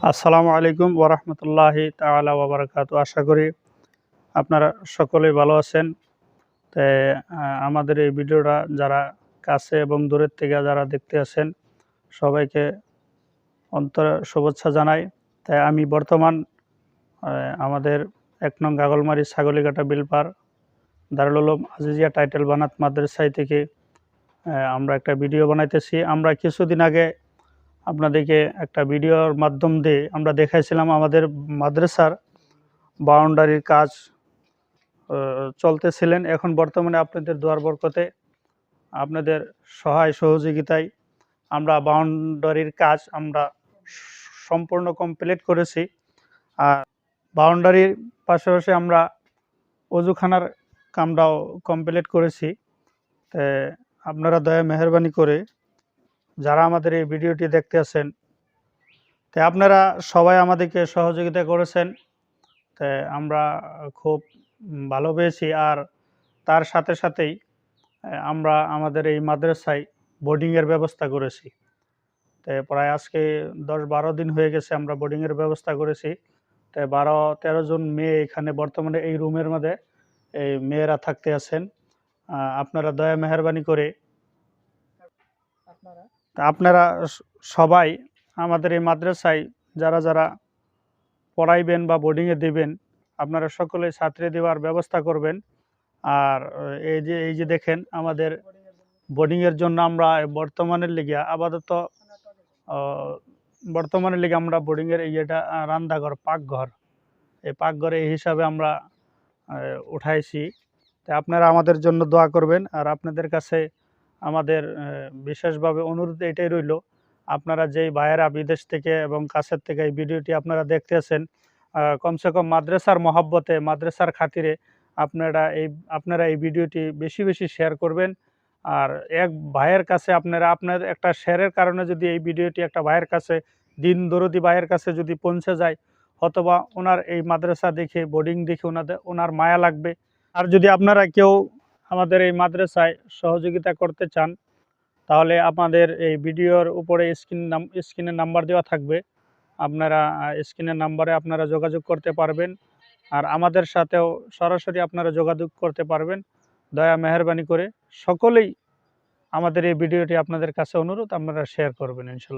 আসসালামু আলাইকুম ওয়া রাহমাতুল্লাহি তাআলা ওয়া বারাকাতুহু। আশা করি আপনারা সকলেই ভালো আছেন। তো আমাদের এই ভিডিওটা যারা কাছে এবং দূরের থেকে যারা দেখতে আছেন সবাইকে অন্তরে শুভেচ্ছা জানাই। তাই আমি বর্তমান আমাদের ১ নং গাগলমারি ছাগলীকাটা বিলপার দারুল উলুম আজিজিয়া টাইটেল বানাত মাদ্রাসায় থেকে আমরা একটা ভিডিও বানাইতেছি। আমরা কিছুদিন আগে আপনাদেরকে একটা ভিডিওর মাধ্যম দিয়ে আমরা দেখাইছিলাম আমাদের মাদ্রাসার বাউন্ডারির কাজ চলতেছিলেন। এখন বর্তমানে আপনাদের দোয়ার বরকতে আপনাদের সহায় সহযোগিতায় আমরা বাউন্ডারির কাজ আমরা সম্পূর্ণ কমপ্লিট করেছি। আর বাউন্ডারির পাশাপাশি আমরা অজুখানার কামটাও কমপ্লিট করেছি। তো আপনারা দয়া মেহরবানি করে যারা আমাদের এই ভিডিওটি দেখতে আছেন, তো আপনারা সবাই আমাদেরকে সহযোগিতা করেছেন। তো আমরা খুব ভালো পেয়েছি। আর তার সাথে সাথেই আমরা আমাদের এই মাদ্রাসায় বোর্ডিংয়ের ব্যবস্থা করেছি। তো প্রায় আজকে ১০-১২ দিন হয়ে গেছে আমরা বোর্ডিংয়ের ব্যবস্থা করেছি। তো ১২-১৩ জন মেয়ে এখানে বর্তমানে এই রুমের মধ্যে এই মেয়েরা থাকতে আছেন। আপনারা দয়া মেহরবানি করে আপনারা সবাই আমাদের এই মাদ্রাসায় যারা যারা পড়াইবেন বা বোর্ডিংয়ে দিবেন, আপনারা সকলেই ছাত্রী দেওয়ার ব্যবস্থা করবেন। আর এই যে দেখেন আমাদের বোর্ডিংয়ের জন্য আমরা বর্তমানের লিগে আপাতত বর্তমানের লিগে আমরা বোর্ডিংয়ের ইয়েটা রান্নাঘর পাকঘর, এই পাকঘরে এই হিসাবে আমরা উঠাইছি। তো আপনারা আমাদের জন্য দোয়া করবেন। আর আপনাদের কাছে আমাদের বিশেষভাবে অনুরোধ এটাই রইল, আপনারা যেই ভাইয়েরা বিদেশ থেকে এবং কাছের থেকে এই ভিডিওটি আপনারা দেখতে আছেন, কমসে কম মাদ্রাসার মহব্বতে মাদ্রাসার খাতিরে আপনারা এই ভিডিওটি বেশি বেশি শেয়ার করবেন। আর এক ভাইয়ের কাছে আপনার একটা শেয়ারের কারণে যদি এই ভিডিওটি একটা ভাইয়ের কাছে, দিন দরদি ভাইয়ের কাছে যদি পৌঁছে যায়, অথবা ওনার এই মাদ্রাসা দেখে বোর্ডিং দেখে ওনার মায়া লাগবে। আর যদি আপনারা কেউ আমাদের এই মাদ্রাসায় সহযোগিতা করতে চান, তাহলে আপনাদের এই ভিডিওর উপরে স্ক্রিনের নাম্বার দেওয়া থাকবে। আপনারা স্ক্রিনের নাম্বারে আপনারা যোগাযোগ করতে পারবেন। আর আমাদের সাথেও সরাসরি আপনারা যোগাযোগ করতে পারবেন। দয়া মেহরবানি করে সকলেই আমাদের এই ভিডিওটি আপনাদের কাছে অনুরোধ, আপনারা শেয়ার করবেন ইনশাল্লাহ।